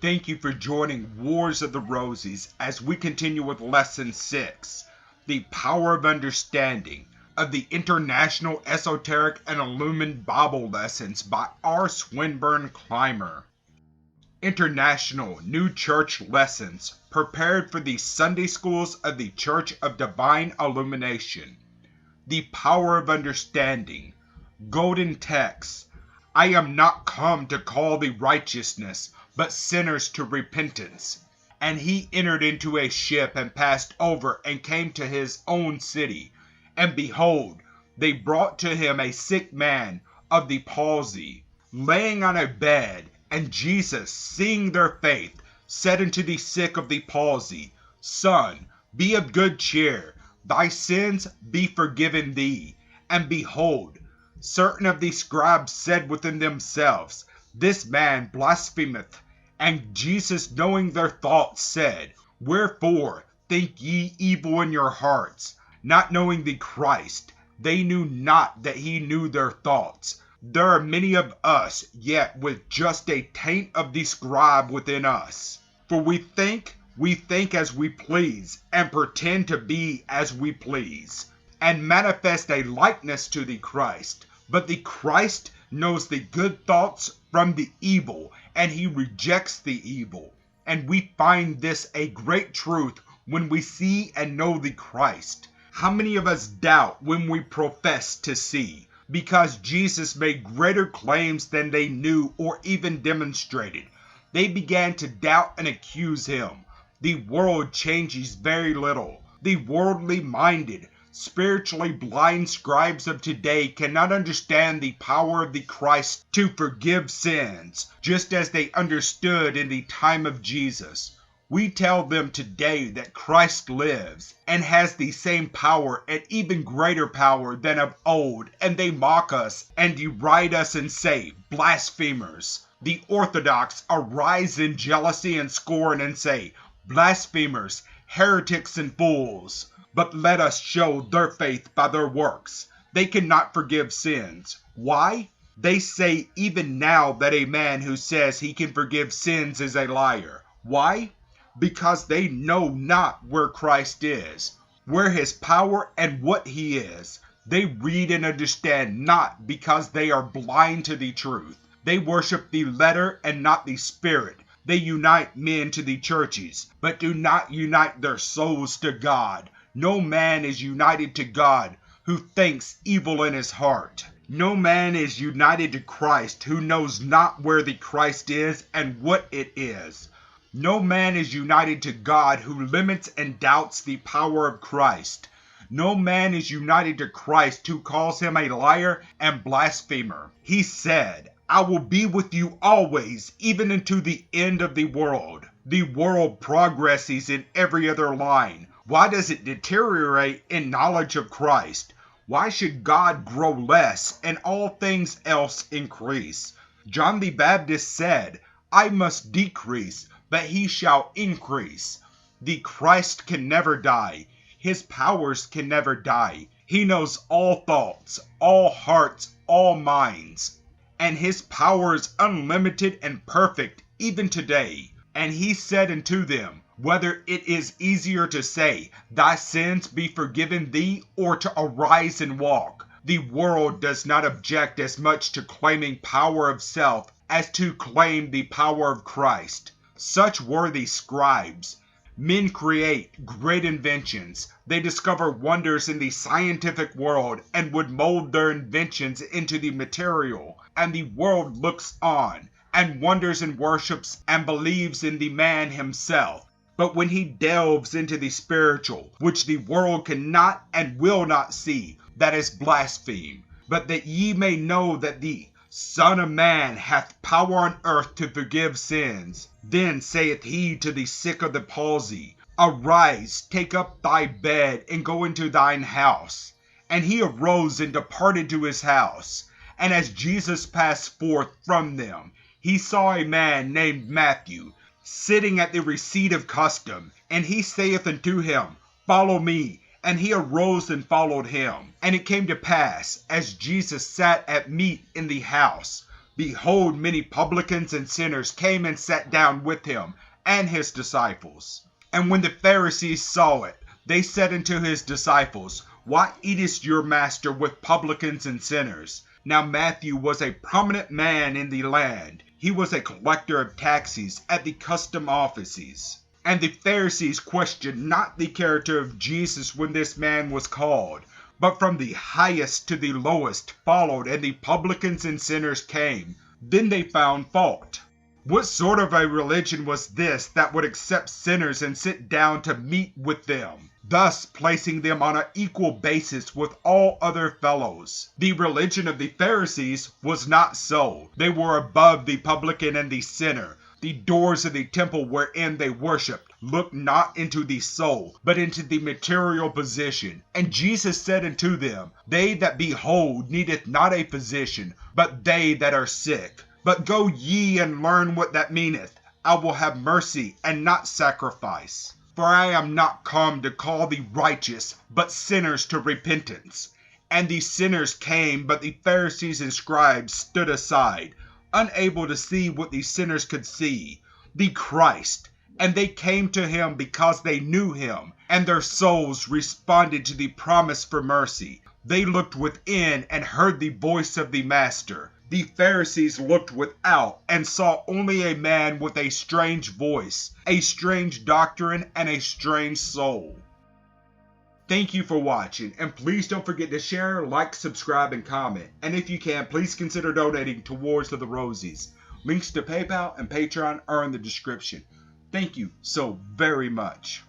Thank you for joining Wars of the Roses as we continue with Lesson 6, The Power of Understanding of the International Esoteric and Illuminated Bible Lessons by R. Swinburne Clymer. International New Church Lessons prepared for the Sunday Schools of the Church of Divine Illumination. The Power of Understanding. Golden Text. I am not come to call the righteousness, but sinners to repentance. And he entered into a ship and passed over and came to his own city. And behold, they brought to him a sick man of the palsy, laying on a bed. And Jesus, seeing their faith, said unto the sick of the palsy, Son, be of good cheer, thy sins be forgiven thee. And behold, certain of the scribes said within themselves, This man blasphemeth. And Jesus, knowing their thoughts, said, Wherefore think ye evil in your hearts, not knowing the Christ? They knew not that he knew their thoughts. There are many of us yet with just a taint of the scribe within us. For we think as we please, and pretend to be as we please, and manifest a likeness to the Christ. But the Christ knows the good thoughts from the evil, and he rejects the evil. And we find this a great truth when we see and know the Christ. How many of us doubt when we profess to see? Because Jesus made greater claims than they knew or even demonstrated. They began to doubt and accuse him. The world changes very little. The worldly minded, spiritually blind scribes of today cannot understand the power of the Christ to forgive sins, just as they understood in the time of Jesus. We tell them today that Christ lives and has the same power and even greater power than of old, and they mock us and deride us and say, Blasphemers. The Orthodox arise in jealousy and scorn and say, Blasphemers, heretics and fools. But let us show their faith by their works. They cannot forgive sins. Why? They say even now that a man who says he can forgive sins is a liar. Why? Because they know not where Christ is, where his power and what he is. They read and understand not because they are blind to the truth. They worship the letter and not the spirit. They unite men to the churches, but do not unite their souls to God. No man is united to God who thinks evil in his heart. No man is united to Christ who knows not where the Christ is and what it is. No man is united to God who limits and doubts the power of Christ. No man is united to Christ who calls him a liar and blasphemer. He said, I will be with you always, even unto the end of the world. The world progresses in every other line. Why does it deteriorate in knowledge of Christ? Why should God grow less and all things else increase? John the Baptist said, I must decrease, but he shall increase. The Christ can never die. His powers can never die. He knows all thoughts, all hearts, all minds. And his power is unlimited and perfect even today. And he said unto them, whether it is easier to say, Thy sins be forgiven thee, or to arise and walk. The world does not object as much to claiming power of self as to claim the power of Christ. Such were the scribes. Men create great inventions. They discover wonders in the scientific world and would mold their inventions into the material. And the world looks on and wonders and worships and believes in the man himself. But when he delves into the spiritual, which the world cannot and will not see, that is blaspheme. But that ye may know that the Son of Man hath power on earth to forgive sins. Then saith he to the sick of the palsy, Arise, take up thy bed, and go into thine house. And he arose and departed to his house. And as Jesus passed forth from them, he saw a man named Matthew, sitting at the receipt of custom, and he saith unto him, Follow me. And he arose and followed him. And it came to pass, as Jesus sat at meat in the house, behold, many publicans and sinners came and sat down with him and his disciples. And when the Pharisees saw it, they said unto his disciples, Why eateth your master with publicans and sinners? Now Matthew was a prominent man in the land. He was a collector of taxes at the custom offices. And the Pharisees questioned not the character of Jesus when this man was called, but from the highest to the lowest followed, and the publicans and sinners came. Then they found fault. What sort of a religion was this that would accept sinners and sit down to meat with them, thus placing them on an equal basis with all other fellows? The religion of the Pharisees was not so. They were above the publican and the sinner. The doors of the temple wherein they worshipped looked not into the soul, but into the material position. And Jesus said unto them, They that be whole needeth not a physician, but they that are sick. But go ye and learn what that meaneth. I will have mercy and not sacrifice. For I am not come to call the righteous, but sinners to repentance. And the sinners came, but the Pharisees and scribes stood aside, unable to see what the sinners could see, the Christ. And they came to him because they knew him, and their souls responded to the promise for mercy. They looked within and heard the voice of the Master. The Pharisees looked without and saw only a man with a strange voice, a strange doctrine, and a strange soul. Thank you for watching, and please don't forget to share, like, subscribe, and comment. And if you can, please consider donating towards the Rosies. Links to PayPal and Patreon are in the description. Thank you so very much.